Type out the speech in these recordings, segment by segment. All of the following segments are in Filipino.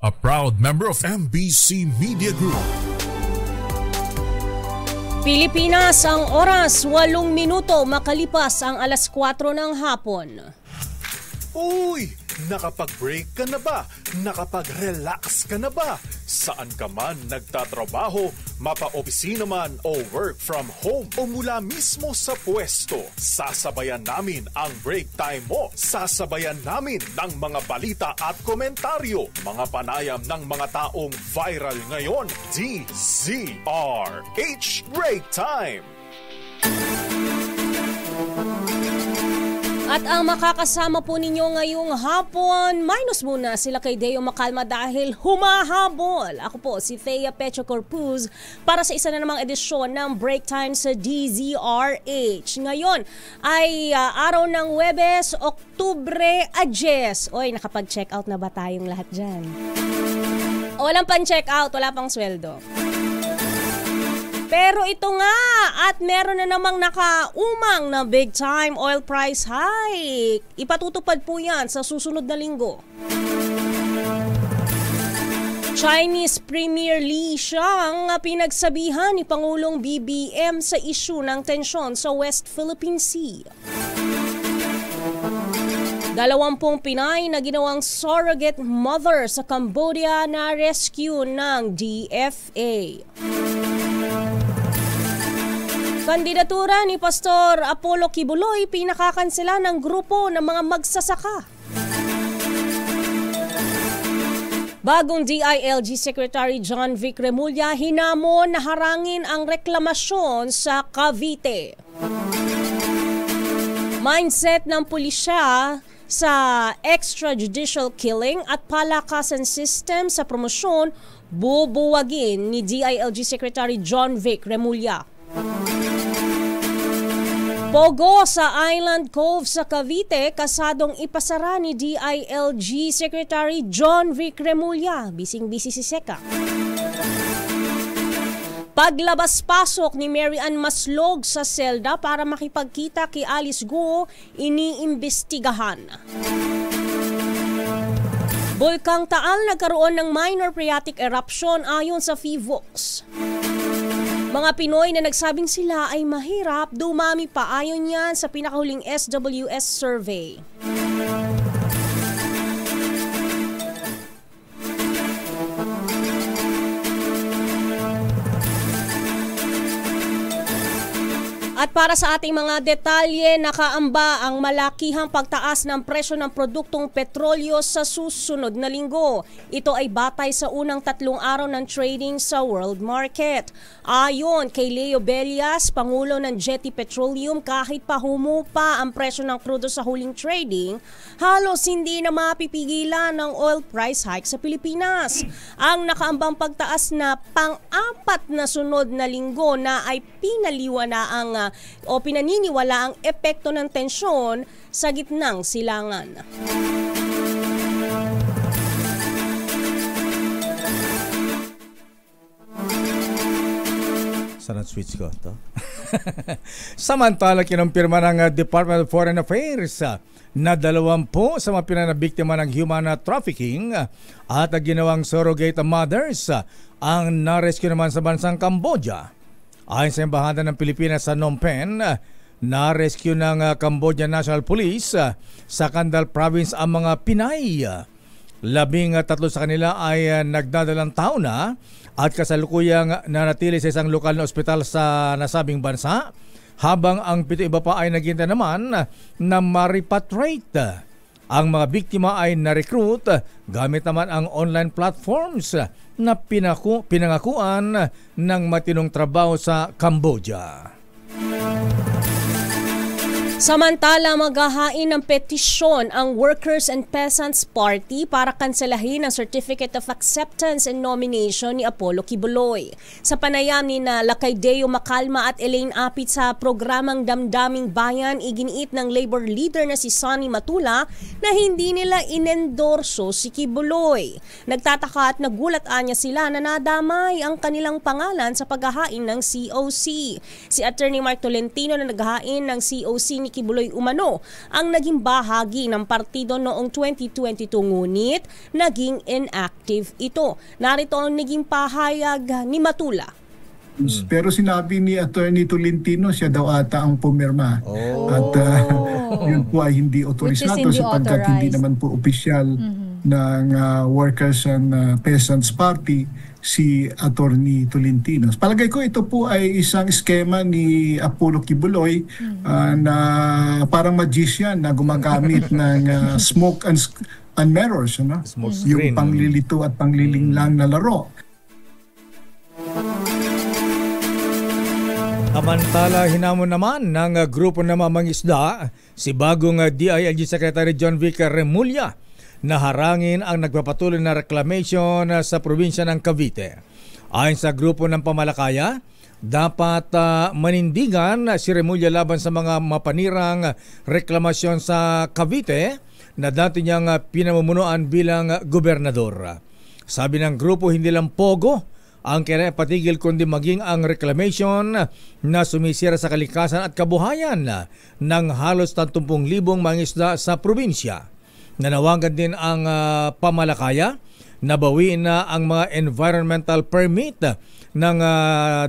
a proud member of MBC Media Group. Pilipinas, ang oras 8 minuto makalipas ang alas 4 ng hapon. Uy! Nakapag-break ka na ba? Nakapag-relax ka na ba? Saan ka man nagtatrabaho, mapa-opisina man o work from home o mula mismo sa pwesto, sasabayan namin ang break time mo. Sasabayan namin ng mga balita at komentaryo, mga panayam ng mga taong viral ngayon. DZRH Break Time! At ang makakasama po ninyo ngayong hapon, minus muna sila kay Deo Macalma dahil humahabol. Ako po si Thea Pecho Corpuz para sa isa na namang edisyon ng Break Time sa DZRH. Ngayon ay araw ng Huwebes, Oktubre 10. Oy, nakapag-check out na ba tayong lahat dyan? Walang pan-check out, wala pang sweldo. Pero ito nga, at meron na namang nakaumang na big time oil price hike. Ipatutupad po yan sa susunod na linggo. Chinese Premier Li siyang pinagsabihan ni Pangulong BBM sa issue ng tensyon sa West Philippine Sea. 20 Pinay na ginawang surrogate mother sa Cambodia na rescue ng DFA. Kandidatura ni Pastor Apollo Kibuloy pinakakansela ng grupo ng mga magsasaka. Bagong DILG Secretary John Vic Remulla hinamon na harangin ang reklamasyon sa Cavite. Mindset ng pulisya sa extrajudicial killing at palakasan system sa promosyon bubuwagin ni DILG Secretary John Vic Remulla. Pogo sa Island Cove sa Cavite, kasadong ipasara ni DILG Secretary John Vic Remulla. Bising-bisi si Seka. Paglabas-pasok ni Mary Ann Maslog sa selda para makipagkita kay Alice Guo, iniimbestigahan. Bulkang Taal nagkaroon ng minor phreatic eruption ayon sa PHIVOLCS. Mga Pinoy na nagsabing sila ay mahirap, dumami pa ayon yan sa pinakahuling SWS survey. At para sa ating mga detalye, nakaamba ang malakihang pagtaas ng presyo ng produktong petrolyo sa susunod na linggo. Ito ay batay sa unang 3 araw ng trading sa world market. Ayon kay Leo Bellas, Pangulo ng Jetty Petroleum, kahit pa humupa ang presyo ng krudo sa huling trading, halos hindi na mapipigilan ng oil price hike sa Pilipinas. Ang nakaambang pagtaas na pang-4 na sunod na linggo na ay pinaniniwala ang epekto ng tensyon sa gitnang silangan. Sana switch ko to. Samantala, kinumpirma ng Department of Foreign Affairs na 20 sa mga pinanabiktima ng human trafficking at ginawang surrogate mothers ang na-rescue naman sa bansang Cambodia. Ayon sa Embahada ng Pilipinas sa Phnom Penh, na-rescue ng Cambodia National Police sa Kandal Province ang mga Pinay. 13 sa kanila ay nagdadalang tao na at kasalukuyang nanatili sa isang lokal na ospital sa nasabing bansa, habang ang 7 iba pa ay naghintay naman na ma-repatriate. Ang mga biktima ay na-recruit gamit naman ang online platforms na pinangakuan ng matinong trabaho sa Cambodia. Samantala, maghahain ng petisyon ang Workers and Peasants Party para kanselahin ang Certificate of Acceptance and Nomination ni Apollo Kibuloy. Sa panayam ni Lakay Deo Macalma at Elaine Apit sa programang Damdaming Bayan, iginiit ng labor leader na si Sonny Matula na hindi nila inendorso si Kibuloy. Nagtataka at nagulat anya sila na nadamay ang kanilang pangalan sa paghahain ng COC. Si Attorney Mark Tolentino na naghahain ng COC ni Kibuloy umano ang naging bahagi ng partido noong 2022 ngunit naging inactive ito. Narito ang naging pahayag ni Matula. Pero sinabi ni Attorney Tolentino siya daw ata ang pumirma. At yun po ay hindi otorisado sapagkat hindi naman po opisyal ng Workers and Peasants Party si Attorney Tolentino. Palagay ko ito po ay isang skema ni Apollo Kibuloy na parang magician na gumagamit ng smoke and mirrors, ano? Yung panglilito at panglilinglang na laro. Samantala, hinamon naman ng grupo ng mamangisda si bagong DILG Secretary John Vic Remulla na harangin ang nagpapatuloy na reclamation sa probinsya ng Cavite. Ayon sa grupo ng pamalakaya, dapat manindigan si Remulla laban sa mga mapanirang reklamasyon sa Cavite na dati niyang pinamumunuan bilang gobernador. Sabi ng grupo, hindi lang pogo ang kinapatigil kundi maging ang reclamation na sumisira sa kalikasan at kabuhayan ng halos 30,000 mangisda sa probinsya. Nanawagan din ang pamalakaya na bawiin na ang mga environmental permit ng 22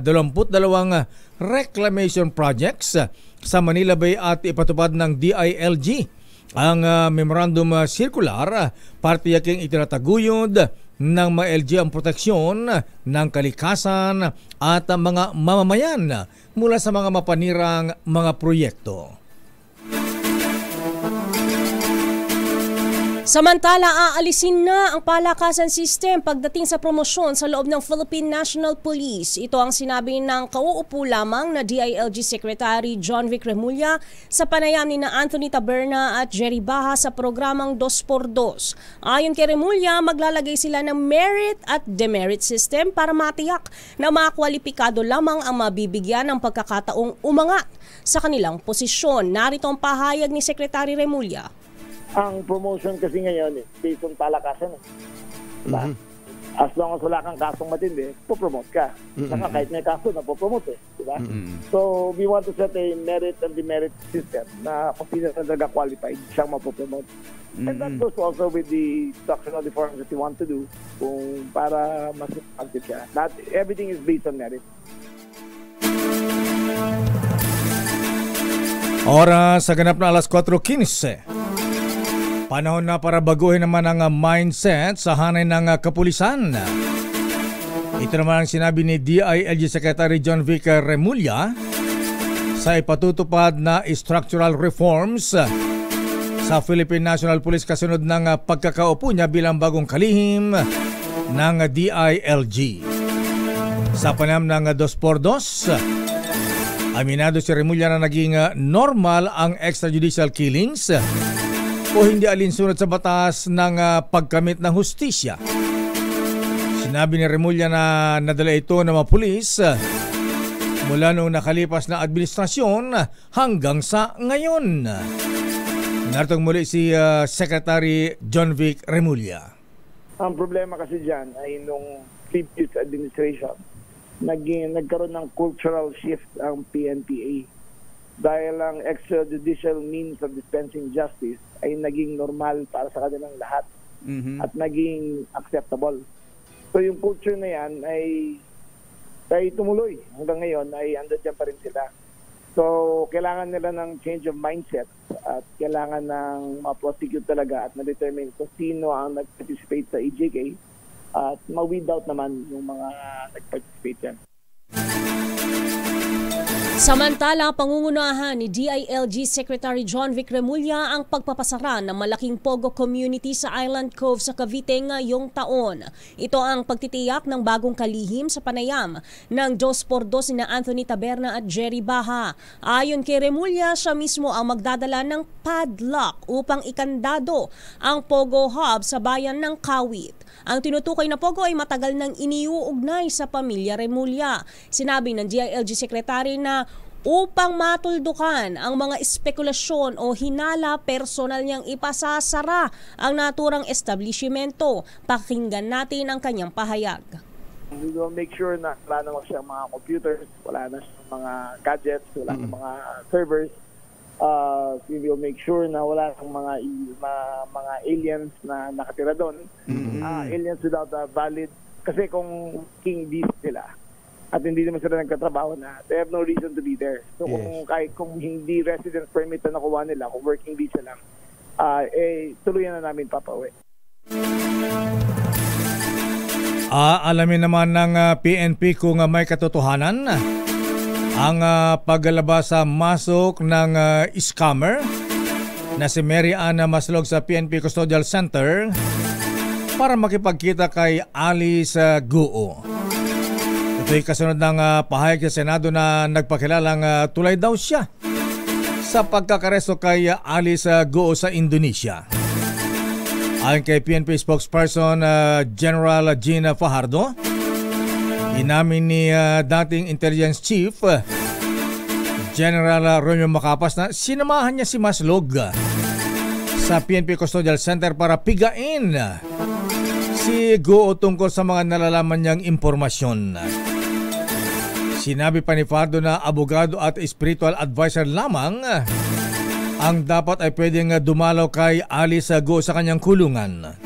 reclamation projects sa Manila Bay at ipatupad ng DILG ang memorandum circular para tiyaking itinataguyod ng mga LG ang proteksyon ng kalikasan at mga mamamayan mula sa mga mapanirang mga proyekto. Samantala, aalisin na ang palakasan system pagdating sa promosyon sa loob ng Philippine National Police. Ito ang sinabi ng kauupo lamang na DILG Secretary John Vic Remulla sa panayam ni na Anthony Taberna at Jerry Baha sa programang 2x2. Ayon kay Remulla, maglalagay sila ng merit at demerit system para matiyak na mga kwalipikado lamang ang mabibigyan ng pagkakataong umangat sa kanilang posisyon. Narito ang pahayag ni Secretary Remulla. Ang promotion kasi ngayon based on palakasan. Diba? As long as wala kang kasong matindi, popromote ka. Saka kahit may kaso, napopromote diba? So, we want to set a merit and demerit system na kung sino na nag-qualified, siyang mapopromote. And that goes also with the structural reforms that we want to do kung para mas active siya. Not everything is based on merit. Oras sa ganap na alas 4:15. Panahon na para baguhin naman ang mindset sa hanay ng kapulisan. Ito naman ang sinabi ni DILG Secretary John Vic Remulla sa ipatutupad na structural reforms sa Philippine National Police kasunod ng pagkakaupo niya bilang bagong kalihim ng DILG. Sa panahon ng 2x2, aminado si Remulla na naging normal ang extrajudicial killings o hindi alinsunod sa batas ng pagkamit ng hustisya. Sinabi ni Remulla na nadala ito ng mga pulis mula noong nakalipas na administrasyon hanggang sa ngayon. Nartong muli si Secretary John Vic Remulla. Ang problema kasi dyan ay nung previous administration, nagkaroon ng cultural shift ang PNPA. Dahil ang extrajudicial means of dispensing justice ay naging normal para sa kanilang lahat at naging acceptable. So yung culture na yan ay tumuloy. Hanggang ngayon ay andyan pa rin sila. So kailangan nila ng change of mindset at kailangan ng ma-prosecute talaga at ma-determine kung sino ang nag-participate sa EJK at ma-weed out naman yung mga nag-participate yan. Samantala, pangungunahan ni DILG Secretary John Vic Remulla ang pagpapasara ng malaking Pogo community sa Island Cove sa Cavite ngayong taon. Ito ang pagtitiyak ng bagong kalihim sa panayam ng 2x2 ni Anthony Taberna at Jerry Baha. Ayon kay Remulla, siya mismo ang magdadala ng padlock upang ikandado ang Pogo Hub sa bayan ng Kawit. Ang tinutukoy na Pogo ay matagal nang iniuugnay sa pamilya Remulla. Sinabi ng DILG Secretary na upang matuldukan ang mga espekulasyon o hinala, personal niyang ipasasara ang naturang establishmento. Pakinggan natin ang kanyang pahayag. We will make sure na wala na siyang mga computers, wala na siyang mga gadgets, wala na mga servers. We will make sure na wala ng mga aliens na nakatira doon. Aliens without a valid, kasi kung working visa sila at hindi naman sila nagkatrabaho na, they have no reason to be there. So kung hindi residence permit na nakuha nila, kung working visa lang, tuluyan na namin papauwi. Alamin naman ng PNP kung may katotohanan ang paglalabas sa masok ng scammer na si Mary Ann Maslog sa PNP Custodial Center para makipagkita kay Alice Guo. Ito'y kasunod ng pahayag sa Senado na nagpakilalang tulay daw siya sa pagkakaresto kay Alice Guo sa Indonesia. Ayon kay PNP spokesperson General Gina Fajardo, inamin ni dating Intelligence Chief General Romeo Macapas na sinamahan niya si Maslog sa PNP Custodial Center para pigain si Guo tungkol sa mga nalalaman niyang impormasyon. Sinabi pa ni Fajardo na abogado at spiritual advisor lamang ang dapat ay pwedeng dumalaw kay Alice Guo sa kanyang kulungan.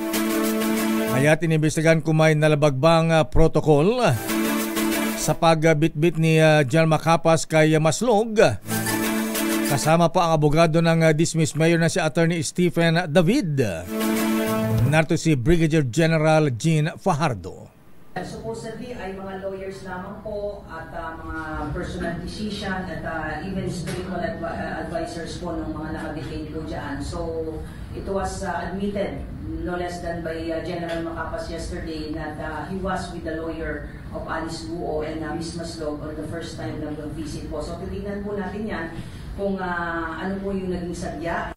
Kaya tinimbestigan kung may nalabagbang protocol sa pagbitbit ni General Macapas kay Maslog. Kasama pa ang abogado ng dismissed mayor na si Attorney Stephen David. Narito si Brigadier General Jean Fajardo. Supposedly ay mga lawyers lamang po at mga personal physician at even spiritual advisors po ng mga nakadetain po dyan. So it was admitted no less than by General Macapas yesterday that he was with the lawyer of Alice Guo and Miss Maslog on the first time na visit po. So titignan po natin yan kung ano po yung naging sadya.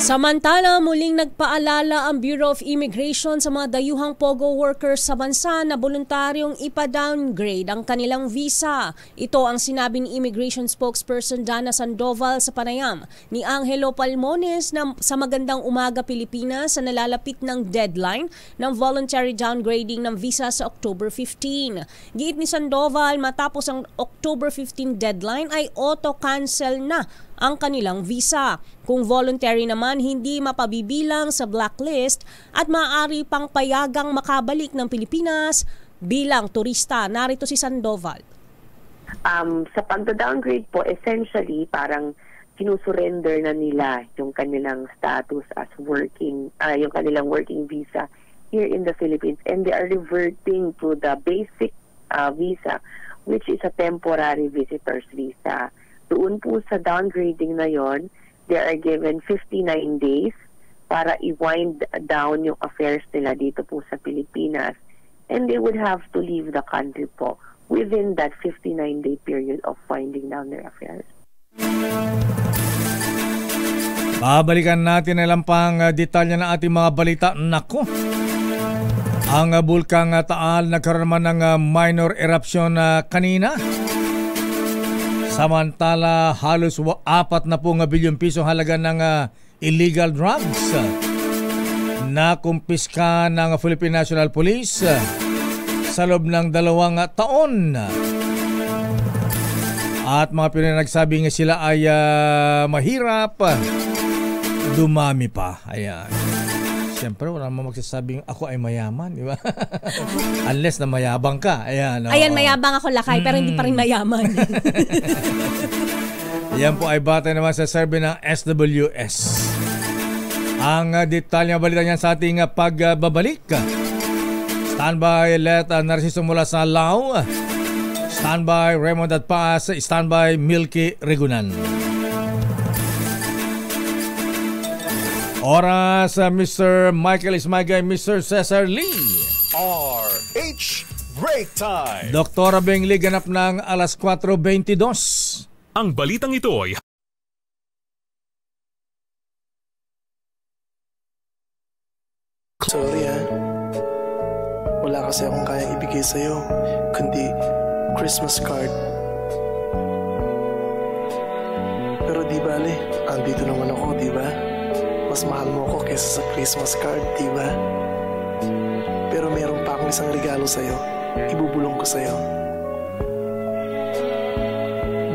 Samantala, muling nagpaalala ang Bureau of Immigration sa mga dayuhang POGO workers sa bansa na voluntaryong ipa-downgrade ang kanilang visa. Ito ang sinabi ni Immigration Spokesperson Dana Sandoval sa panayam ni Angelo Palmones na sa Magandang Umaga Pilipinas sa nalalapit ng deadline ng voluntary downgrading ng visa sa October 15. Giit ni Sandoval, matapos ang October 15 deadline ay auto-cancel na ang kanilang visa. Kung voluntary naman, hindi mapabibilang sa blacklist at maaari pang payagang makabalik ng Pilipinas bilang turista. Narito si Sandoval. Sa pagda-downgrade po, essentially parang sinusurrender na nila yung kanilang status as working, yung kanilang working visa here in the Philippines, and they are reverting to the basic visa, which is a temporary visitor's visa. Doon po sa downgrading na yon, they are given 59 days para i-wind down yung affairs nila dito po sa Pilipinas. And they would have to leave the country po within that 59-day period of winding down their affairs. Babalikan natin na lang pang detalye ng ating mga balita. Nako! Ang Bulkang Taal nagkaroon naman ng minor eruption kanina. Samantala, halos 4 na pong bilyong piso halaga ng illegal drugs na kumpiska ng Philippine National Police sa loob ng 2 taon. At mga Pinoy nagsabi nga sila ay mahirap, dumami pa. Ayan. Siyempre, wala naman magsasabing ako ay mayaman, di ba? Unless na mayabang ka. Ayan, Ayan, mayabang ako, Lakay, pero hindi pa rin mayaman. Yan po ay batay naman sa survey ng SWS. Ang detalyang balita niyan sa ating pagbabalik. Standby Let Narciso mula sa Lao. Standby Raymond at Paas. Standby Milky Regunan. Oras, Mr. Michael Ismagay, Mr. Cesar Lee. RH Break Time. Dr. Bengli ganap ng alas 4:22. Ang balitang ito ay Sorry wala kasi akong kayang ibigay sa'yo, kundi Christmas card. Pero di bale, andito naman ako, di ba? Mas mahal mo ako kaysa sa Christmas card, di ba? Pero meron pa akong isang regalo sa'yo. Ibubulong ko sa'yo.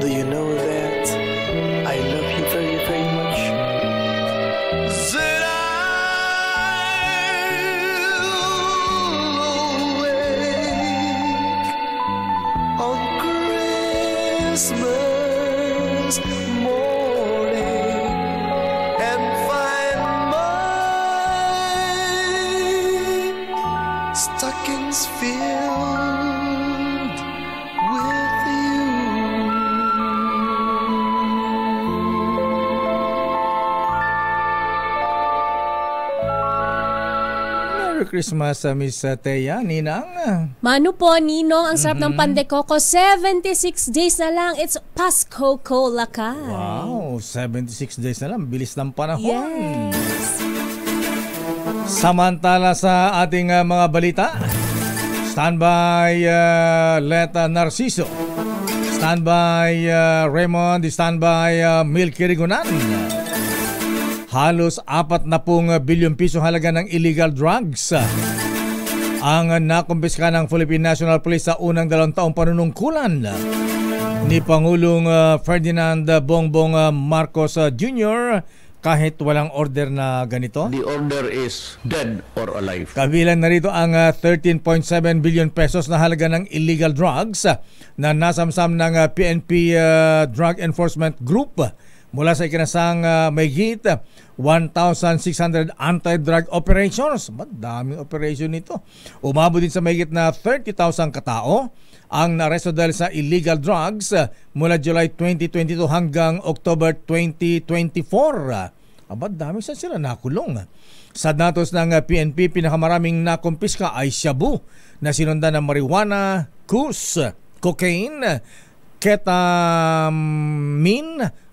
Do you know that I love you very, very much? Said I'll awake on Christmas morning and find my stockings filled with you. Merry Christmas, Miss Teya, Ninang. Manu po, Ninong, ang sarap ng pandekoko. 76 days na lang. It's Pasko Lakay. Wow, 76 days na lang. Bilis ng panahon. Yes. Samantala sa ating mga balita, standby Leta Narciso, standby Raymond, standby Milky Rigunan. Halos 40 bilyong piso halaga ng illegal drugs ang nakumpiska ng Philippine National Police sa unang 2 taong panunungkulan ni Pangulong Ferdinand Bongbong Marcos Jr. kahit walang order na ganito. The order is dead or alive. Kabilang na rito ang 13.7 billion pesos na halaga ng illegal drugs na nasamsam ng PNP Drug Enforcement Group mula sa ikinasang mahigit 1,600 anti-drug operations. Madaming operation nito. Umabot din sa mahigit na 30,000 katao ang naresto dahil sa illegal drugs mula July 2022 hanggang October 2024. Dami sa sila nakulong. Sa datos ng PNP, pinakamaraming nakumpiska ay shabu na sinundan ng marijuana, kus, cocaine, ketamine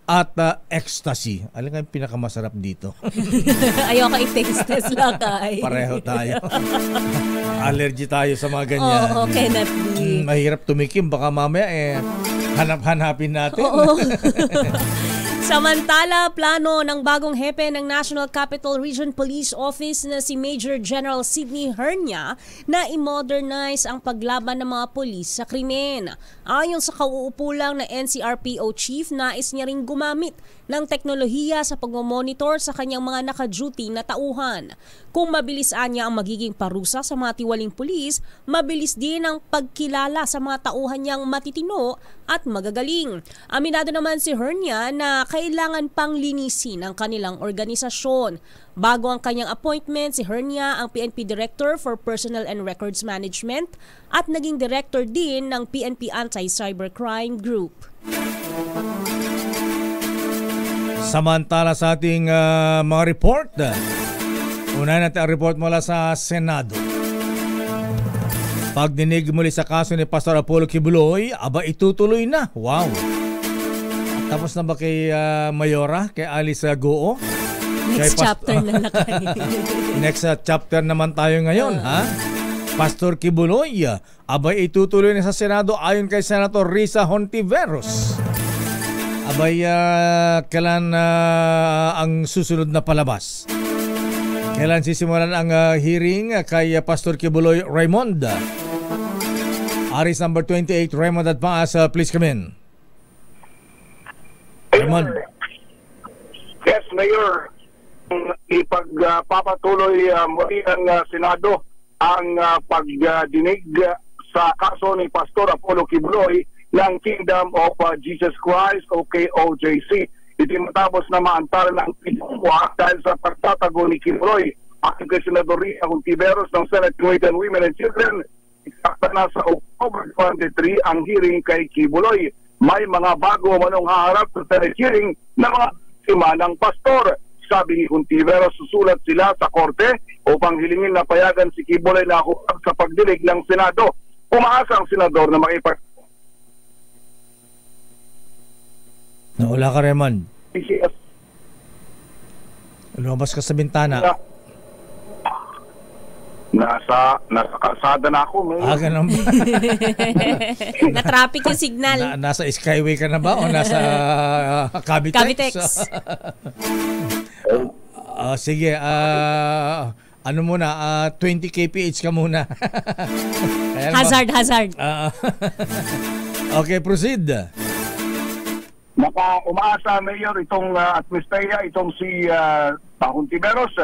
at ecstasy. Alam nga yung pinakamasarap dito. Ayoko i-taste test lang kay. Pareho tayo. Allergy tayo sa mga ganyan. Oo, cannot be. Mahirap tumikim. Baka mamaya hanap-hanapin natin. Oo. Samantala, plano ng bagong hepe ng National Capital Region Police Office na si Major General Sidney Hernia na i-modernize ang paglaban ng mga pulis sa krimen. Ayon sa kauupo lang na NCRPO Chief, nais niya ring gumamit ng teknolohiya sa pagmamonitor sa kanyang mga naka-duty na tauhan. Kung mabilis niya ang magiging parusa sa mga tiwaling pulis, mabilis din ang pagkilala sa mga tauhan niyang matitino at magagaling. Aminado naman si Hernia na kailangan pang linisin ang kanilang organisasyon. Bago ang kanyang appointment, si Hernia ang PNP Director for Personnel and Records Management at naging Director din ng PNP Anti-Cybercrime Group. Samantala sa ating mga report, unahin natin ang report mula sa Senado. Pagdinig muli sa kaso ni Pastor Apollo Kibuloy, itutuloy na. Wow! Tapos na ba kay Mayora, kay Alice Goo? Next chapter na lakay. Next chapter naman tayo ngayon, ha? Pastor Kibuloy, itutuloy na sa Senado ayon kay Senator Risa Hontiveros. Kailan ang susunod na palabas? Kailan sisimulan ang hearing kay Pastor Kibuloy Raymond? Aris number 28, Raymond Adpaas, please come in. Raymond. Yes, Mayor. Ipagpapatuloy muli ng Senado ang pagdinig sa kaso ni Pastor Apollo Kibuloy ng Kingdom of Jesus Christ o KOJC. Ito matapos na maantala ng pinumwa dahil sa pagtatago ni Kibuloy. Aking kay Senador Risa Hontiveros ng Senate Committee on Women and Children, eksakta na sa October 23 ang hearing kay Kibuloy. May mga bago manong haharap sa Senate hearing na mga sima ng pastor. Sabi ni Hontiveros, susulat sila sa korte upang hilingin na payagan si Kibuloy na huwag sa pagdinig ng Senado. Umaasa ang senador na Nawala ka, Raymond. Lumabas ka sa bintana. Nasa kalsada na ako. Ganun ba? Na-traffic yung signal. Nasa Skyway ka na ba o nasa Cavitex? Cavitex. Sige, ano muna, 20 kph ka muna. Hazard. Okay, proceed. Umaasa Mayor itong at Mistaya, itong si Hontiveros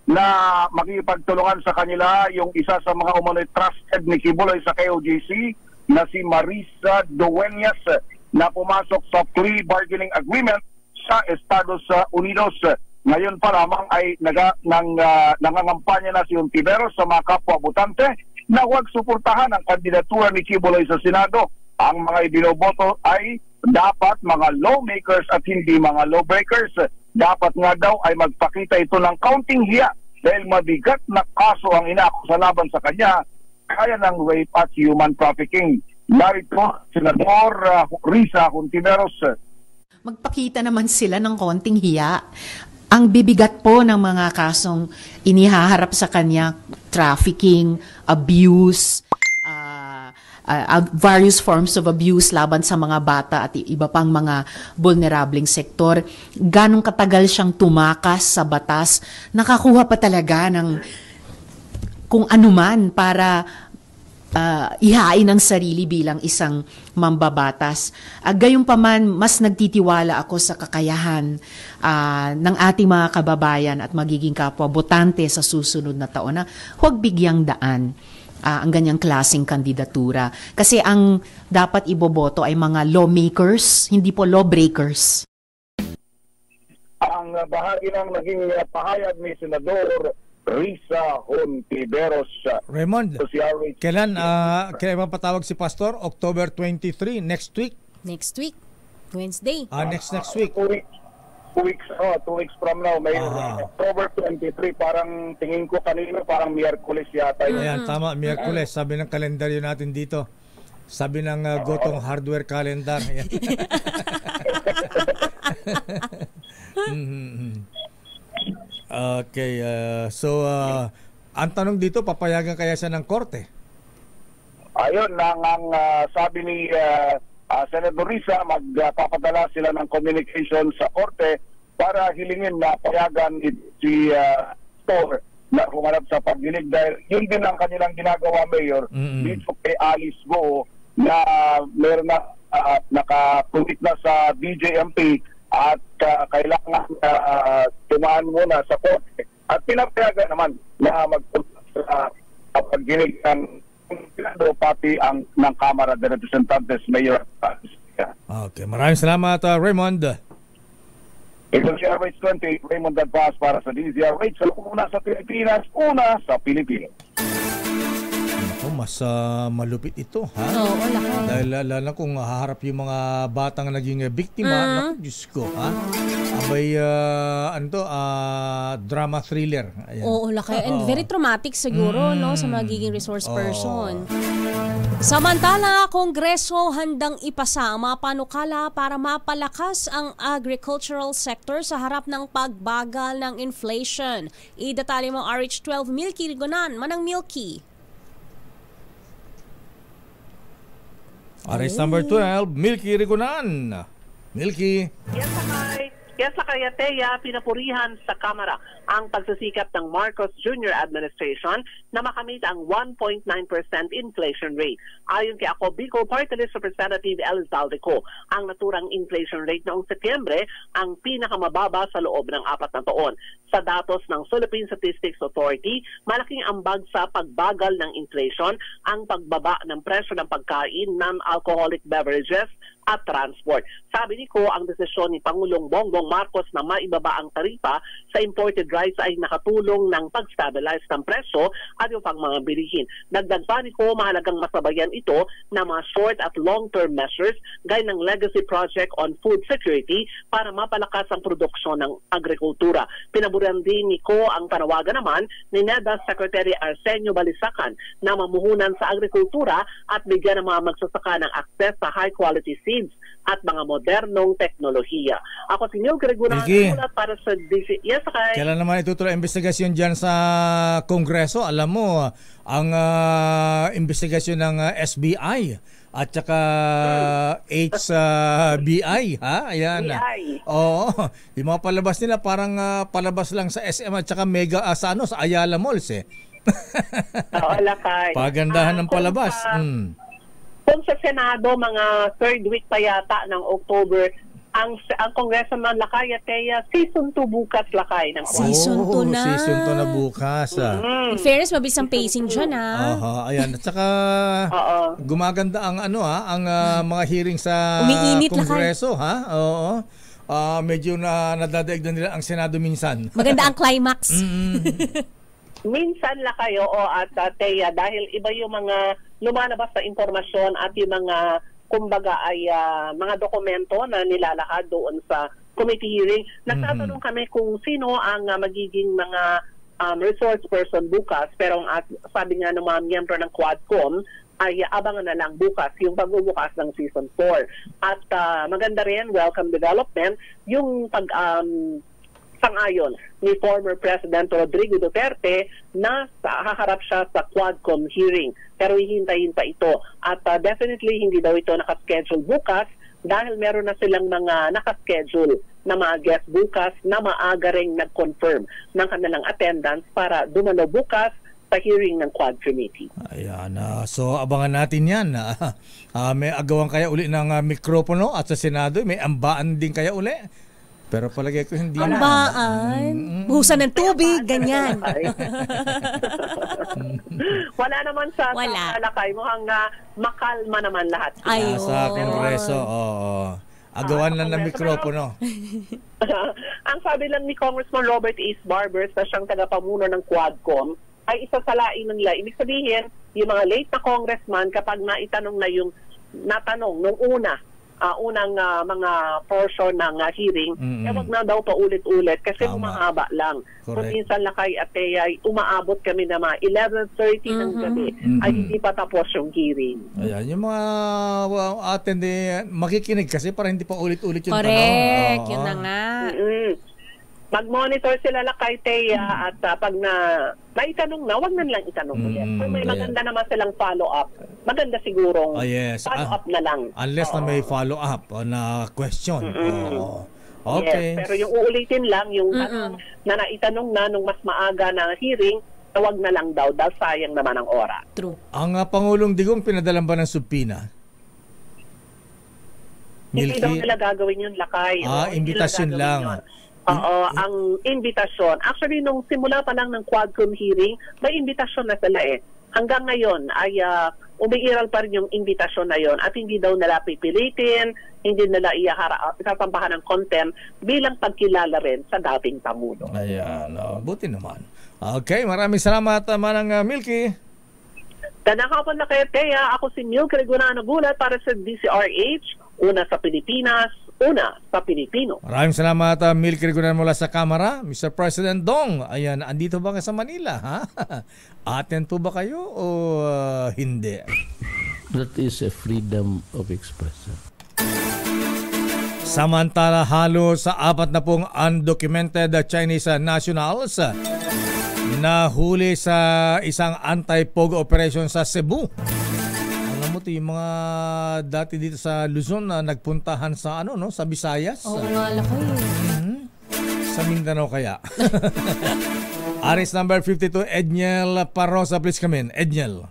na makipagtulungan sa kanila yung isa sa mga umano'y trusted ni Kibuloy sa KOJC na si Marisa Dueñas na pumasok sa plea bargaining agreement sa Estados Unidos. Ngayon pa lamang ay nangangampanya na si Hontiveros sa mga kapwa-botante na huwag suportahan ang kandidatura ni Kibuloy sa Senado. Ang mga ibinoboto ay dapat mga lawmakers at hindi mga lawbreakers. Dapat nga daw ay magpakita ito ng kaunting hiya dahil mabigat na kaso ang inaakusa laban sa kanya kaya ng rape at human trafficking. Narito, Senador Risa Hontiveros. Magpakita naman sila ng konting hiya. Ang bibigat po ng mga kasong inihaharap sa kanya, trafficking, abuse, various forms of abuse laban sa mga bata at iba pang mga vulnerableng sektor. Ganong katagal siyang tumakas sa batas, nakakuha pa talaga ng kung anuman para ihain ang sarili bilang isang mambabatas. Gayunpaman, mas nagtitiwala ako sa kakayahan ng ating mga kababayan at magiging kapwa-botante sa susunod na taon na huwag bigyang daan ang ganyang klaseng kandidatura. Kasi ang dapat iboboto ay mga lawmakers, hindi po lawbreakers. Ang bahagi ng naging pahayag ni Senador Risa Hontiveros. Raymond, kailan mapatawag si Pastor? October 23, next week? Next week, Wednesday. Next week. 2 weeks from now. May October 23, parang tingin ko kanina, parang Miyerkules yata. Ayan, tama, Miyerkules. Sabi ng kalendaryo natin dito. Sabi ng Gotong Hardware Calendar. Okay, so ang tanong dito, papayagan kaya siya ng korte? Ayun, ang sabi ni Senador Risa, magpapadala sila ng communication sa korte para hilingin na payagan si Store na humarap sa pagdinig dahil yun din ang kanilang ginagawa, Mayor, dito kay Alice Go na meron na nakapunit na sa DJMP at kailangan tumaan muna sa korte at pinapayagan naman na magpunta sa pagdinig ng pati ng Kamara de Representantes, Mayor. Okay, maraming salamat, Raymond. Ito si RH20, Raymond Dadpas para sa DZRH. Una sa Pilipinas, una sa Pilipinas. Mas malupit ito, ha? Oo, laki. Dahil lalo kung haharap yung mga batang naging biktima, naku, Diyos ko, ha? Abay, drama thriller. Ayan. Oo, laki. And very traumatic siguro, no, sa magiging resource person. Samantala, Kongreso handang ipasa ang mga panukala para mapalakas ang agricultural sector sa harap ng pagbagal ng inflation. Idatali mo RH12 Milky Rigonan, Manang Milky. RH number 12, Milky Rigonan. Milky. Yes, Ateya, pinapurihan sa Kamara ang pagsisikap ng Marcos Jr. administration na makamit ang 1.9% inflation rate. Ayon kay ako, Bicol Party List Representative Elizalde Co, ang naturang inflation rate noong Setyembre ang pinakamababa sa loob ng 4 na taon. Sa datos ng Philippine Statistics Authority, malaking ambag sa pagbagal ng inflation ang pagbaba ng presyo ng pagkain, non-alcoholic beverages at transport. Sabi ni Ko, ang desisyon ni Pangulong Bongbong Marcos na maibaba ang taripa sa imported rice ay nakatulong ng pag-stabilize ng presyo at yung pang mga bilihin. Dagdag pa ni Ko, mahalagang masabayan ito na mga short at long-term measures gaya ng legacy project on food security para mapalakas ang produksyon ng agrikultura. Pinaburan din ni Ko ang panawagan naman ni NEDA Secretary Arsenio Balisacan na mamuhunan sa agrikultura at bigyan ng mga magsasaka ng access sa high-quality seeds at mga modernong teknolohiya. Ako si Neil Gregorio para sa DC. Yes, okay. Kailan naman itutuloy ang investigasyon dyan sa Kongreso? Alam mo, ang investigasyon ng SBI at saka HBI, ha? Ayan. Oo. Yung mga palabas nila parang palabas lang sa SM at saka Mega sa Ayala Malls eh. Oo, lakay. Pagandahan ng palabas. Kung sa Senado, mga third week pa yata ng October, ang Congressman Lakay at Teya, season 2 bukas, Lakay. Ng Season 2 na. Season 2 na bukas. In fairness, mabilis ang pacing dyan, Ayan. At saka gumaganda ang ang mga hearing sa umiinit, Kongreso, Oo. Medyo nadadaig na nila ang Senado minsan. Maganda ang climax. Minsan, Lakay, at Teya, dahil iba yung mga lumalabas na impormasyon at yung mga kumbaga ay mga dokumento na nilalahad doon sa committee hearing. Nagtatanong kami kung sino ang magiging mga resource person bukas, pero sabi nga ng mga miyembro ng Quadcom ay abangan na lang bukas yung pagbubukas ng season 4. At maganda rin, welcome development, yung sang-ayon ni former President Rodrigo Duterte na haharap siya sa Quadcom hearing. Pero hihintayin pa ito. At definitely hindi daw ito nakaschedule bukas dahil meron na silang mga nakaschedule na mga guest bukas na maaga rin nag-confirm ng kanilang attendance para dumalo bukas sa hearing ng Quad Committee. Ayan. So abangan natin yan. May agawan kaya uli ng mikropono at sa Senado may ambaan din kaya uli. Pero palagay ko hindi na. Ambaan, buhusan ng tubig, ganyan. Wala naman sa Lakay. Mukhang makalma naman lahat. Sa Kongreso, agawan lang ng mikropono. Ang sabi lang ni Congressman Robert Ace Barbers na siyang tagapamuno ng Quadcom ay isasalain nila. Ibig sabihin, yung mga late na congressman kapag naitanong na yung natanong nung unang mga portion ng hearing, wag na daw paulit-ulit kasi umahaba lang. Kung minsan Lakay at Teya, umaabot kami na mga 11:30 ng gabi ay hindi pa tapos yung hearing. Ayan, yung mga attendee makikinig kasi para hindi pa ulit-ulit yung tanong. Correct, yun na nga. Mag-monitor sila Lakay, Teya, at pag naitanong na, wag na lang itanong ulit. Kung may maganda naman silang follow-up, maganda sigurong follow-up na lang. Unless na may follow-up na question. Okay. Yes, pero yung uulitin lang, yung tanong na naitanong na nung mas maaga na hearing, wag na lang daw sayang naman ang oras. True. Ang Pangulong Digong pinadalan ba ng subpoena? Hindi daw nila gagawin yun, Lakay. Imbitasyon lang. Ang invitasyon. Actually, nung simula pa lang ng Quadcom hearing, may invitasyon na sila Hanggang ngayon ay umiiral pa rin yung invitasyon na yon at hindi daw nila pipilitin, hindi nila isasampahan ng contempt bilang pagkilala rin sa dating Pangulo. Ayan, buti naman. Okay, maraming salamat Manang Milky. Tanakapon na kayo, Teya. Ako si Milky Regunano Gulat para sa DCRH. Una sa Pilipinas, una sa Pilipino. Maraming salamat, Milky Regunano mula sa Kamara. Mr. President Dong, ayan, andito ba kayo sa Manila? Attend po ba kayo o hindi? That is a freedom of expression. Samantala, halos sa 40 undocumented Chinese nationals na huli sa isang anti-POG operation sa Cebu. Yung mga dati dito sa Luzon na nagpuntahan sa sa Visayas. Oo nga, Lakay. Sa Mindanao kaya. Aris number 52, Edniel Parosa, please come in. Edniel.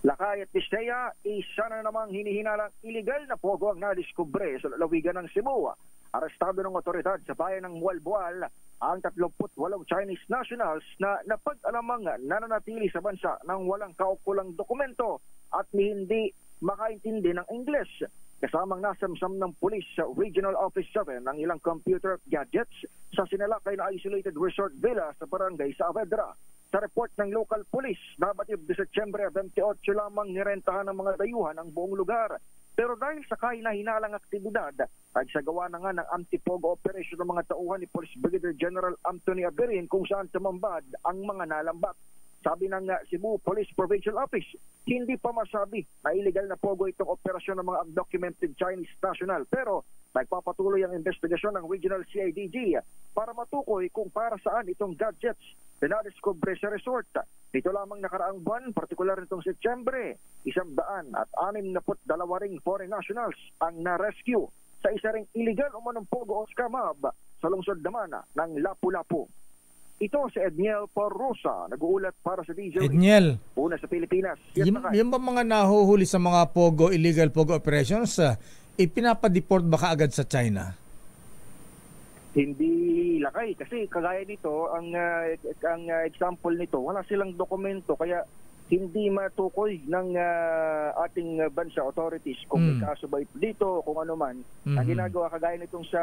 Lakay at Pisteya, isa na namang hinihinalang iligal na pogo ang nadiskubre sa lalawigan ng Cebu. Arestado ng otoridad sa bayan ng Mualboal ang 38 Chinese nationals na napag-alamang nananatili sa bansa ng walang kaukulang dokumento at hindi makaintindi ng English. Kasamang nasamsam ng pulis sa Regional Office 7 ng ilang computer gadgets sa sinalakay na isolated resort villa sa barangay Saavedra. Sa report ng local police, nabatid de Setyembre 28 lamang nirentahan ng mga dayuhan ang buong lugar. Pero dahil sa kahina-hinalang aktibidad, nagsagawa na nga ng anti-POGO operation ng mga tauhan ni Police Brigadier General Anthony Aberin kung saan tumambad ang mga nalambat. Sabi ng Cebu Police Provincial Office, hindi pa masabi na illegal na POGO itong operasyon ng mga undocumented Chinese national. Pero nagpapatuloy ang investigasyon ng Regional CIDG para matukoy kung para saan itong gadgets pinadiskubre sa resort. Dito lamang nakaraang buwan, partikular nitong Setyembre, 162 ring foreign nationals ang na-rescue sa isa ring illegal umanong POGO o scamab sa lungsod naman ng Lapu-Lapu. Ito si Edniel Parosa, nag-uulat para sa DJ. Edniel, una sa Pilipinas. Yung ba mga nahuhuli sa mga POGO, illegal POGO operations, ipinapadeport ba kaagad sa China? Hindi lakay kasi kagaya nito ang example nito, wala silang dokumento kaya hindi matukoy ng ating bansa authorities kung may kaso ba ito dito kung ano man. Ang ginagawa kagaya nitong sa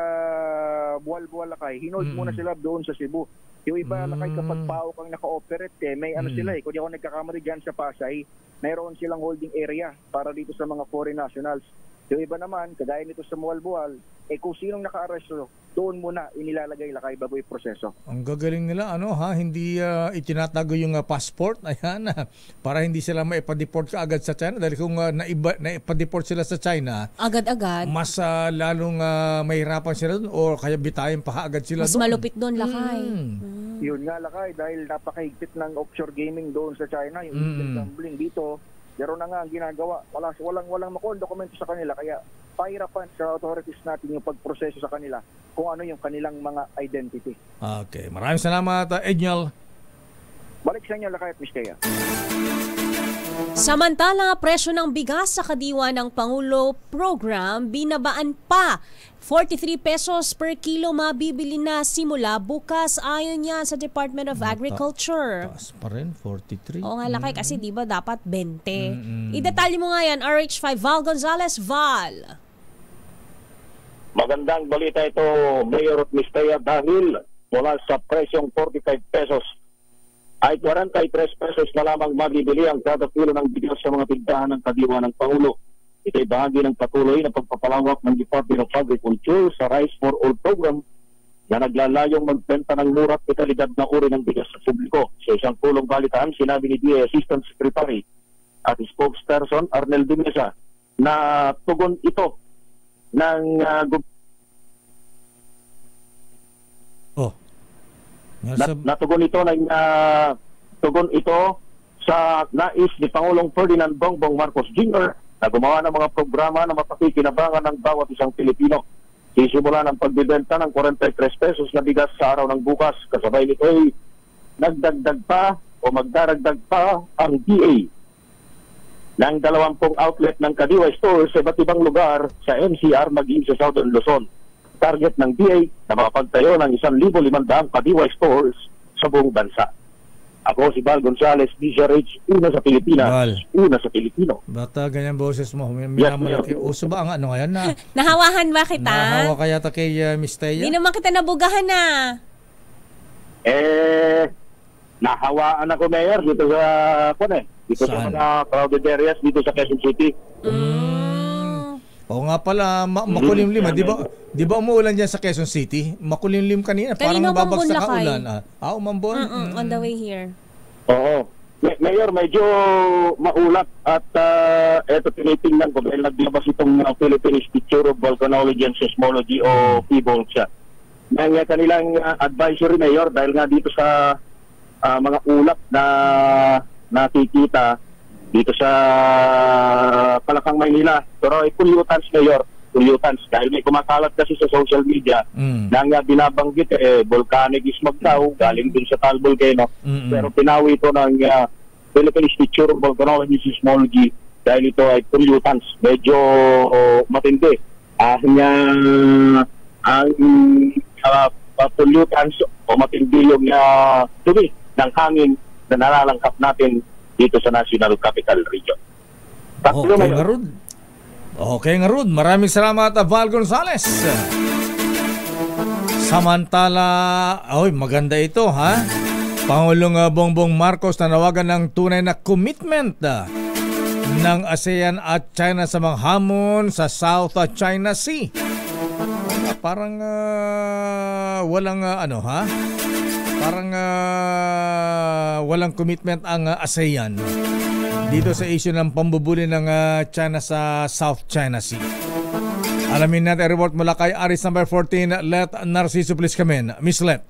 Buwal-Buwal Lakay, hinold muna sila doon sa Cebu. Yung iba lakay kapag PAOK ang naka-operate may ano sila kung di ako nagkakamali dyan sa Pasay, mayroon silang holding area para dito sa mga foreign nationals. Yung iba naman, kagaya nito sa Buwal-Buwal, kung sinong naka-aresto, doon muna inilalagay lakay bago yung proseso. Ang gagaling nila, hindi itinatago yung passport, ayan, para hindi sila maipa-deport ka agad sa China. Dahil kung naipa-deport sila sa China, agad-agad, mas lalong mahirapan sila doon o kaya bitayin pa agad sila mas doon. Mas malupit doon, lakay. Yun nga, lakay, dahil napakahigpit ng offshore gaming doon sa China, yung illegal gambling dito, pero na nga ang ginagawa, walang makuha dokumento sa kanila, kaya pahirapan sa authorities natin yung pagproseso sa kanila kung ano yung kanilang mga identity. Okay, maraming salamat, Edniel. Balik sa inyo, lakay at Misteya. Samantala, presyo ng bigas sa kadiwa ng Pangulo Program binabaan pa. 43 pesos per kilo mabibili na simula bukas ayon yan sa Department of Agriculture. Taas pa rin, 43. Oo nga, lakay, kasi di ba dapat 20. Idetalye mo nga yan, RH5 Val Gonzalez. Val. Magandang balita ito, Mayor at Misteya, dahil mula sa presyong 45 pesos ay 43 pesos na lamang mabibili ang kada kilo ng bigas sa mga tindahan ng kadiwa ng Pangulo. Ito ay bahagi ng patuloy na pagpapalawak ng Department of Agriculture sa Rice for All program na naglalayong magbenta ng mura at kalidad na uri ng bigas sa publiko. Sa isang pulong balitaan, sinabi ni DA Assistant Secretary at spokesperson Arnel de Mesa na tugon ito ng natugon ito ng tugon ito sa nais ni Pangulong Ferdinand Bongbong Marcos Jr. na gumawa ng mga programa na mapakikinabangan ng bawat isang Pilipino. Sisimula ng pagbibenta ng 43 pesos na bigas sa araw ng bukas. Kasabay nito ay nagdagdag pa o magdaragdag pa ang DA ng 20 outlet ng Kadiwa Stores sa iba't ibang lugar sa NCR maging sa Southern Luzon. Target ng DA na makapagtayo ng 1,500 Kadiwa Stores sa buong bansa. Ako si Val Gonzalez, DZRH, una sa Pilipinas, una sa Pilipino. Bata, ganyan boses mo. Minamalaki. Uso ba ang ano ngayon na? Nahawahan ba kita? Nahawa kaya ta kay Misteya? Hindi naman kita nabugahan na. Nahawaan ako, Mayor, dito sa dito sa mga crowded areas dito sa Quezon City. Oo nga pala, makulimlim. Di ba umuulan dyan sa Quezon City? Makulimlim kanina. Parang babagsak ka ulan. Umambon? On the way here. Oo. Mayor, medyo maulap at eto tinitingnan ko dahil naglabas itong Philippine Institute of Volcanology and Seismology o PVOLC siya. Ng kanilang advisory, Mayor, dahil nga dito sa mga ulap na nakikita dito sa Palakang, Maynila. Pero ay pollutants, Mayor. Pollutants. Dahil may kumakalat kasi sa social media na nga binabanggit volcanic smog daw galing dun sa Taal Volcano. Pero pinawi ito ng Philippine Institute of Volcanology and Seismology dahil ito ay pollutants. Medyo matindi. Ang pollutants o matindi yung dumi ng hangin na nalalangkap natin dito sa National Capital Region. Okay nga, Rod. Maraming salamat, Val Gonzalez. Samantala, maganda ito, ha? Pangulong Bongbong Marcos nanawagan ng tunay na commitment ng ASEAN at China sa mga hamon sa South China Sea. Parang walang walang commitment ang ASEAN dito sa issue ng pambubuli ng China sa South China Sea. Alamin natin ang report mula kay Aris number 14, Let Narciso, please come in. Miss Let.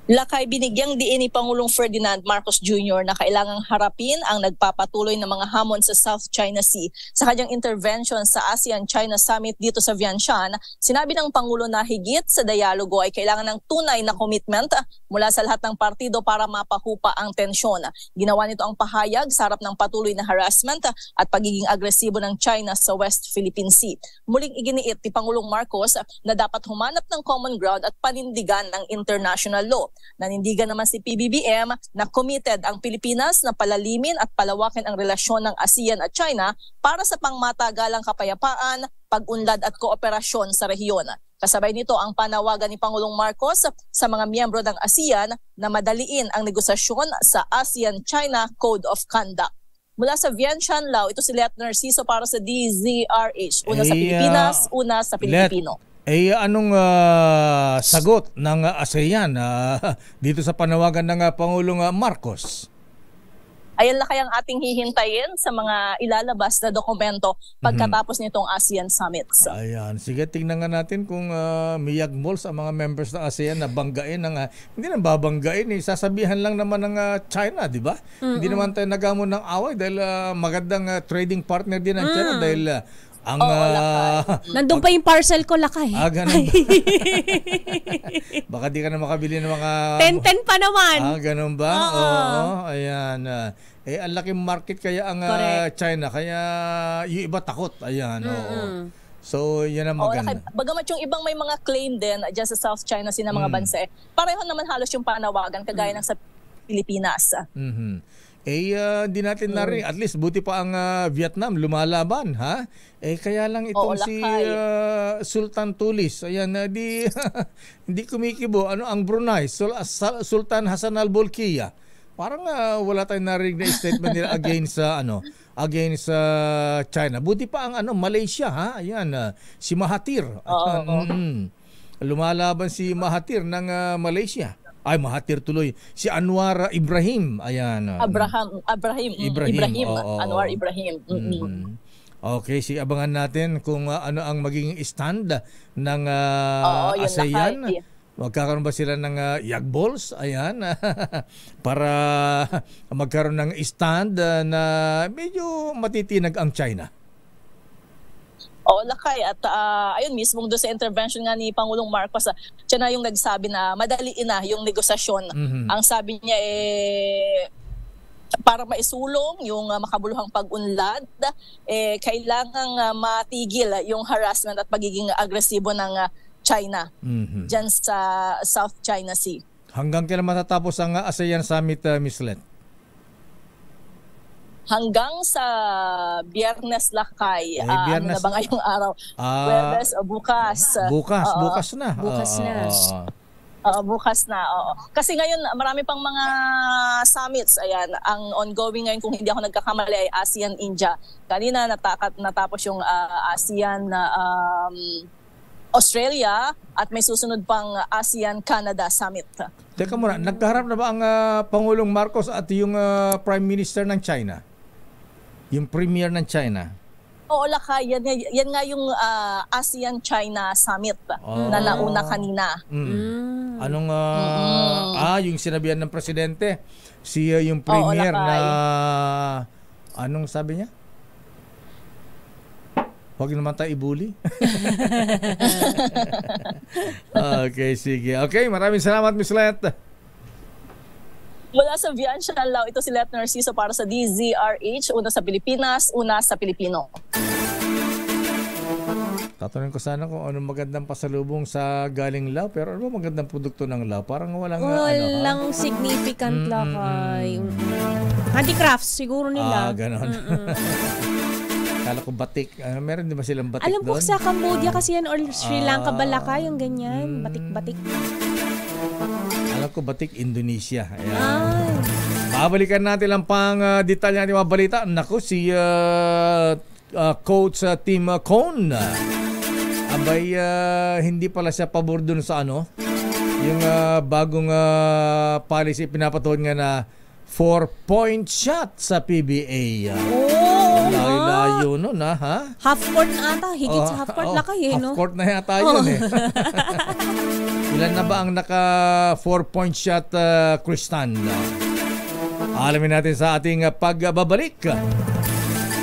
Lakay, binigyang diin ni Pangulong Ferdinand Marcos Jr. na kailangang harapin ang nagpapatuloy na mga hamon sa South China Sea. Sa kanyang intervention sa ASEAN-China Summit dito sa Vientiane, sinabi ng Pangulo na higit sa dialogo ay kailangan ng tunay na commitment mula sa lahat ng partido para mapahupa ang tensyon. Ginawa nito ang pahayag sa harap ng patuloy na harassment at pagiging agresibo ng China sa West Philippine Sea. Muling iginiit ni Pangulong Marcos na dapat humanap ng common ground at panindigan ng international law. Nanindigan naman si PBBM na committed ang Pilipinas na palalimin at palawakin ang relasyon ng ASEAN at China para sa pangmatagalang kapayapaan, pag-unlad at kooperasyon sa rehiyon. Kasabay nito ang panawagan ni Pangulong Marcos sa mga miyembro ng ASEAN na madaliin ang negosasyon sa ASEAN-China Code of Conduct. Mula sa Vientiane, Lao, ito si Let Narciso para sa DZRH. Una sa Pilipinas, una sa Pilipino. Anong sagot ng ASEAN dito sa panawagan ng Pangulong Marcos? Ayan lang kayang ating hihintayin sa mga ilalabas na dokumento pagkatapos nitong ASEAN Summits. Ayan. Sige, tingnan nga natin kung may yagmols ang mga members ng ASEAN na banggain. Hindi na babanggain. Sasabihan lang naman ng China, di ba? Hindi naman tayo nagamon ng away dahil magandang trading partner din ng China dahil nandun pa yung parcel ko, Lakay. Ganun ba? Baka di ka na makabili ng mga 10-10 pa naman. Ganun ba? Oo. Ayan. Ang laking market kaya ang China. Kaya yung iba takot. Ayan. Oo. So, yan ang maganda. Bagamat yung ibang may mga claim din dyan sa South China Sea na mga bansa, pareho naman halos yung panawagan kagaya ng sa Pilipinas. Di natin narinig. At least buti pa ang Vietnam lumalaban, ha? Kaya lang itong si Sultan Tulis, ayan, hindi kumikibo. Ang Brunei, Sultan Hassan al-Bolkiah. Parang wala tayong narinig na statement nila against China. Buti pa ang Malaysia, ha? Ayan, si Mahathir. Lumalaban si Mahathir ng Malaysia. Mahathir tuloy. Si Anwar Ibrahim. Ayan. Ibrahim. Anwar Ibrahim. Okay, abangan natin kung ano ang magiging stand ng ASEAN. Magkakaroon ba sila ng yagballs? Ayan. Para magkaroon ng stand na medyo matitinag ang China. Lakay. At ayun mismo doon sa intervention nga ni Pangulong Marcos, siya na yung nagsabi na madaliin na yung negosasyon. Ang sabi niya para maisulong yung makabuluhang pag-unlad, kailangang matigil yung harassment at pagiging agresibo ng China dyan sa South China Sea. Hanggang kailan matatapos ang ASEAN Summit, Ms. Let? Hanggang sa Biyernes, Lakay. Biyernes. Ano na ba ngayong araw? Biyernes o bukas? Bukas na. Bukas na, oo. Kasi ngayon, marami pang mga summits. Ayan, ang ongoing ngayon, kung hindi ako nagkakamali, ay ASEAN-India. Kanina natapos yung ASEAN Australia at may susunod pang ASEAN-Canada Summit. Teka muna, nagkaharap na ba ang Pangulong Marcos at yung Prime Minister ng China? Yung Premier ng China? Oo, Lakay. Yan nga yung ASEAN-China Summit na nauna kanina. Anong, yung sinabihan ng Presidente, yung Premier na, anong sabi niya? Huwag naman tayo ibuli. Okay, sige. Okay, maraming salamat, Ms. Let. Mula sa Vientiane, Lao, ito si Let Narciso para sa DZRH. Una sa Pilipinas, una sa Pilipino. Tatanungin ko sana kung anong magandang pasalubong sa galing Lao. Pero ano ba magandang produkto ng Lao? Parang walang significant Lakay. Handicrafts siguro nila. Ganon. Kala ko batik. Meron din ba silang batik doon? Alam ko sa Cambodia kasi yan or Sri Lanka balaka yung ganyan. Batik-batik. Alam ko batik Indonesia. Ayan. Babalikan natin lang pang detalye natin mga balita. Naku, si Coach Tim Cone. Abay, hindi pala siya pabor dun sa yung bagong policy pinapatuon nga na 4-point shot sa PBA. Layo-layo nun, ha? Half court na ata. Higit sa half court. Lakay, no? Half court na yata yun, Ilan na ba ang naka 4-point shot, Kristan? Alamin natin sa ating pagbabalik.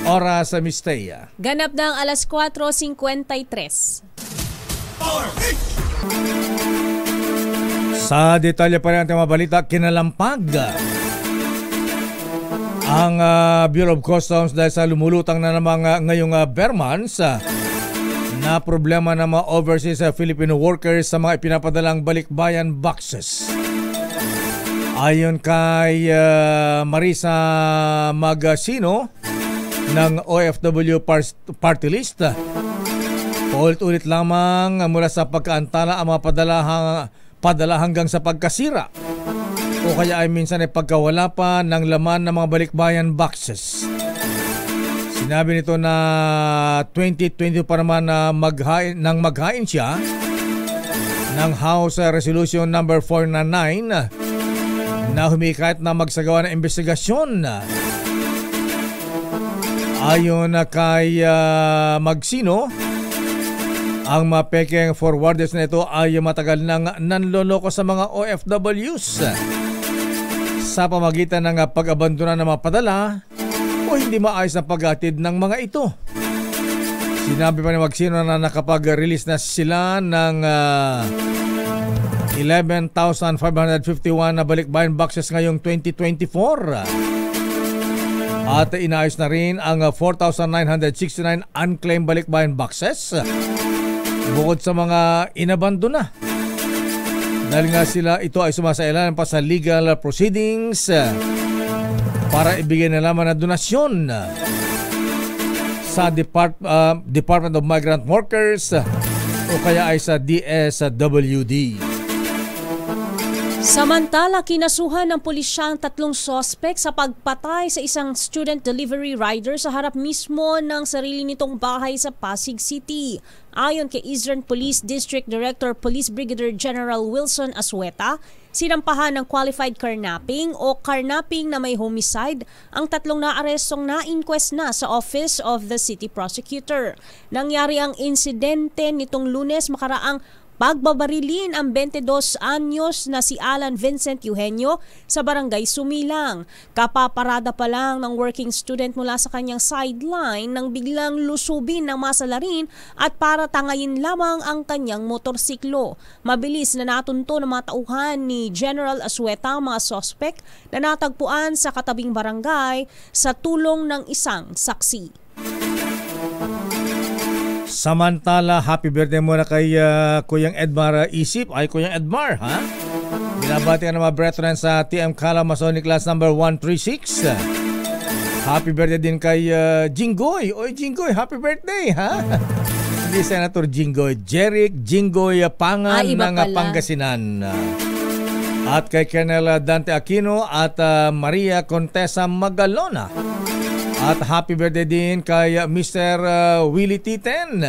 Oras sa Mistaya. Ganap ng alas 4:53. Sa detalye pa rin ang mga balita, kinalampag ang Bureau of Customs dahil sa lumulutang na namang ngayong Bermans na problema ng mga overseas Filipino workers sa mga ipinapadalang balikbayan boxes. Ayon kay Marisa Magasino ng OFW Party List, ulit-ulit lamang mula sa pagkaantala ang mga padala hanggang sa pagkasira o kaya ay minsan ay pagkawala pa ng laman ng mga balikbayan boxes. Sinabi nito na 2020 pa naman na maghain siya ng House Resolution number 499 na humikayat na magsagawa ng investigasyon. Ayon kay Magsino, ang mapekeng forwarders na ito ay matagal nang nanloloko sa mga OFWs sa pamagitan ng pag-abandona ng mga padala o hindi maayos na paghatid ng mga ito. Sinabi pa ni Magsino na nakapag-release na sila ng 11,551 na balikbayan boxes ngayong 2024. At inayos na rin ang 4,969 unclaimed balikbayan boxes bukod sa mga inabandona. Dahil nga ito ay sumasailalim pa sa legal proceedings para ibigay na lamang na donasyon sa Department of Migrant Workers o kaya ay sa DSWD. Samantala, kinasuhan ng pulisya ang 3 sospek sa pagpatay sa isang student delivery rider sa harap mismo ng sarili nitong bahay sa Pasig City. Ayon kay Eastern Police District Director Police Brigadier General Wilson Asueta, sinampahan ng qualified carnapping o carnapping na may homicide ang 3 naarestong na-inquest na sa Office of the City Prosecutor. Nangyari ang insidente nitong Lunes makaraang pagbabarilin ang 22 anyos na si Alan Vincent Eugenio sa barangay Sumilang. Kapaparada pa lang ng working student mula sa kanyang sideline nang biglang lusubin ng masalarin at para tangayin lamang ang kanyang motorsiklo. Mabilis na natunto ng mga tauhan ni General Asueta ang mga sospek na natagpuan sa katabing barangay sa tulong ng isang saksi. Samantala, happy birthday muna kay Kuyang Edmar Isip. Ay, Kuyang Edmar, ha? Binabati ka ng mga brethren sa TM Kala Masonic Class number 136. Happy birthday din kay Jinggoy. Oy, Jinggoy, happy birthday, ha? Hindi Senator Jinggoy. Jeric Jinggoy Pangan ng Pangasinan. At kay Colonel Dante Aquino at Maria Contessa Magalona. At happy birthday din kay Mr. Willie Titen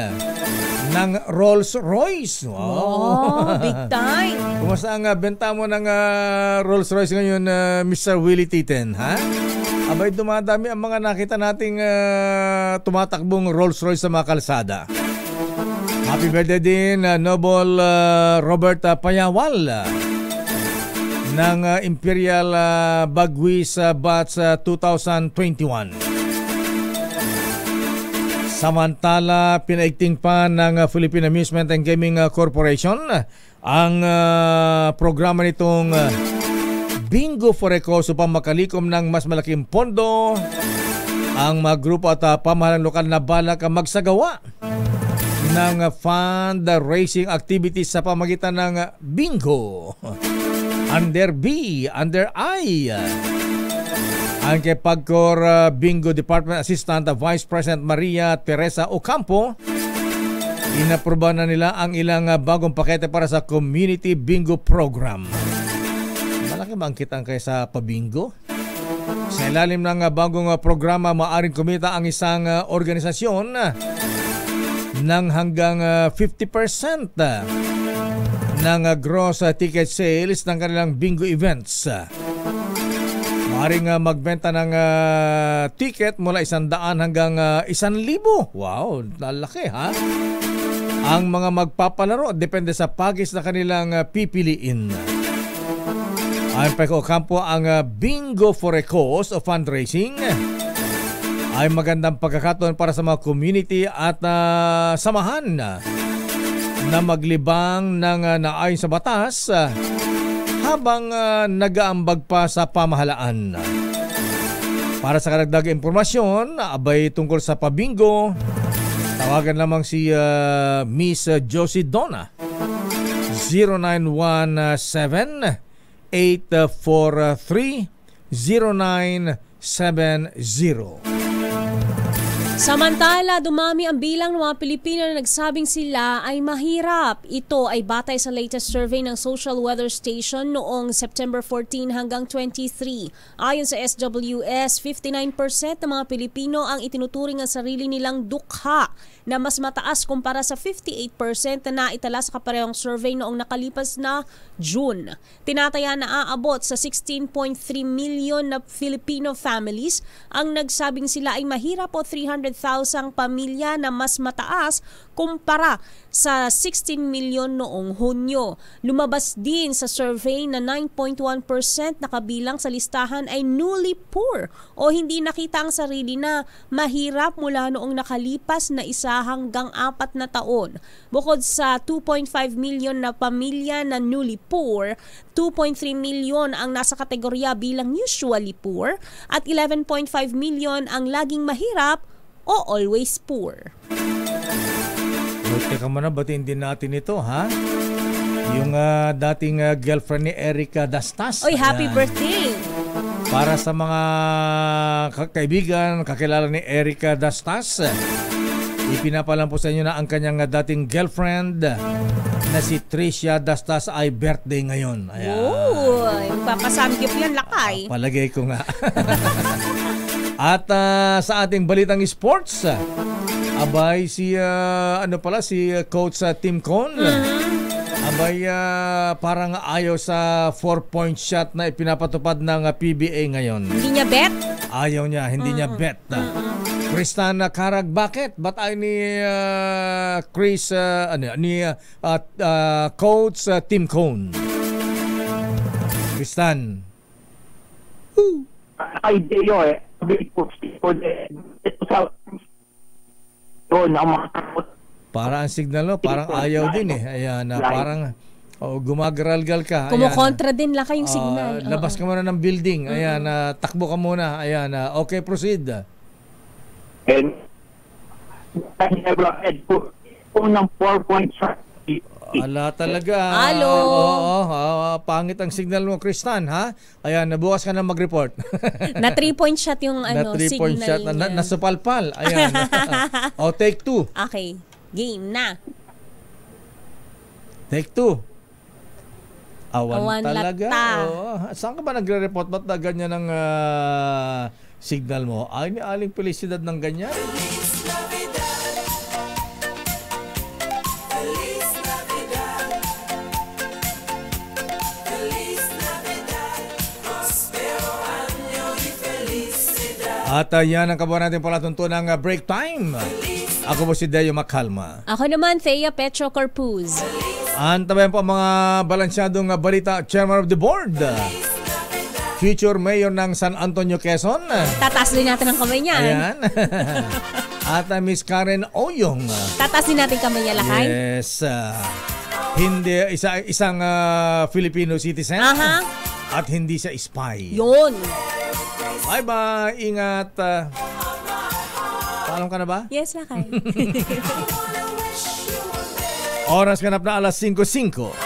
ng Rolls Royce. Wow, big time! Kumusta ang benta mo ng Rolls Royce ngayon, Mr. Willie Titen, ha? Abay, dumadami ang mga nakita nating tumatakbong Rolls Royce sa mga kalsada. Happy birthday din, Noble Robert Payawal ng Imperial Bagwis Batch 2021. Samantala, pinaigting pa ng Philippine Amusement and Gaming Corporation ang programa nitong Bingo for Eco's upang makalikom ng mas malaking pondo. Ang mga grupo at pamahalang lokal na balak magsagawa ng fundraising activities sa pamagitan ng bingo. Under B, under I. Ang kay Pagcor Bingo Department Assistant Vice President Maria Teresa Ocampo, inaproba na nila ang ilang bagong pakete para sa Community Bingo Program. Malaki ba ang kitang kayo sa pabingo? Sa ilalim ng bagong programa, maaaring kumita ang isang organisasyon ng hanggang 50% ng gross ticket sales ng kanilang bingo events. Maaring magbenta ng ticket mula 100 hanggang 1,000. Wow, lalaki ha? Ang mga magpapalaro depende sa pagis na kanilang pipiliin. Ayon pa kay Ocampo, ang Bingo for a Cause o fundraising ay magandang pagkakataon para sa mga community at samahan na maglibang ng naayon sa batas habang nag-aambag pa sa pamahalaan. Para sa karagdagang impormasyon, abay tungkol sa pabingo, tawagan lamang si Miss Josie Donna 0917-843-0970. Samantala, dumami ang bilang ng mga Pilipino na nagsabing sila ay mahirap. Ito ay batay sa latest survey ng Social Weather Station noong September 14 hanggang 23. Ayon sa SWS, 59% ng mga Pilipino ang itinuturing ang sarili nilang dukha, na mas mataas kumpara sa 58% na naitala sa kaparehong survey noong nakalipas na June. Tinataya na aabot sa 16.3 million na Filipino families ang nagsabing sila ay mahirap o 300,000 pamilya na mas mataas kumpara sa 16 million noong Hunyo. Lumabas din sa survey na 9.1% na kabilang sa listahan ay newly poor o hindi nakita ang sarili na mahirap mula noong nakalipas na 1 hanggang 4 na taon. Bukod sa 2.5 million na pamilya na newly poor, 2.3 million ang nasa kategorya bilang usually poor at 11.5 million ang laging mahirap o always poor. Teka muna, batiin din natin ito, ha? Yung dating girlfriend ni Erica Dastas. Oy, happy birthday! Para sa mga kaibigan, kakilala ni Erica Dastas, ipinapalam po sa inyo na ang kanyang dating girlfriend na si Tricia Dastas ay birthday ngayon. Ayan. Uy, papasamgip yan, lakay. Palagay ko nga. At sa ating balitang sports, abay si si Coach Tim Cone. Abay parang ayaw sa 4-point shot na ipinapatupad ng PBA ngayon. Hindi niya bet? Ayaw niya, hindi niya bet. Tristan Carag, bakit? Ba't ay ni Coach Tim Cone? Tristan. Idea para ang signal, no? Parang ayaw din eh. Ayan, parang gumagaralgal ka. Kumukontra din lang kayong signal. Labas ka muna ng building. Ayan, takbo ka muna. Ayan, okay, proceed. And unang 4-point shot. Ala talaga. Halo. Pangit ang signal mo, Kristan, ha? Ayan, nabukas ka na mag-report. Na 3-point shot yung na 3-point shot niya. Nasupalpal. Ayan. Take 2. Okay. Game na. Take 2. Awan talaga. Saan ka ba nagre-report? Ba't na ganyan ang signal mo? Ay, ni Aling Felicidad ng ganyan? At yan ang kabuhan natin palatuntunan ng break time. Ako po si Deo Macalma. Ako naman, Thea Petro Corpuz. Antabayan po ang mga balansyadong balita. Chairman of the Board, future Mayor ng San Antonio, Quezon. Tataas din natin ang kamay niyan. Ayan. At Miss Karen Oyong. Tataas din natin kamay niya, lakay. Yes. Hindi, isang Filipino citizen. At hindi siya spy. Yun. Bye-bye. Ingat. Paalam ka na ba? Yes, lakay. Oras ganap na 5:05.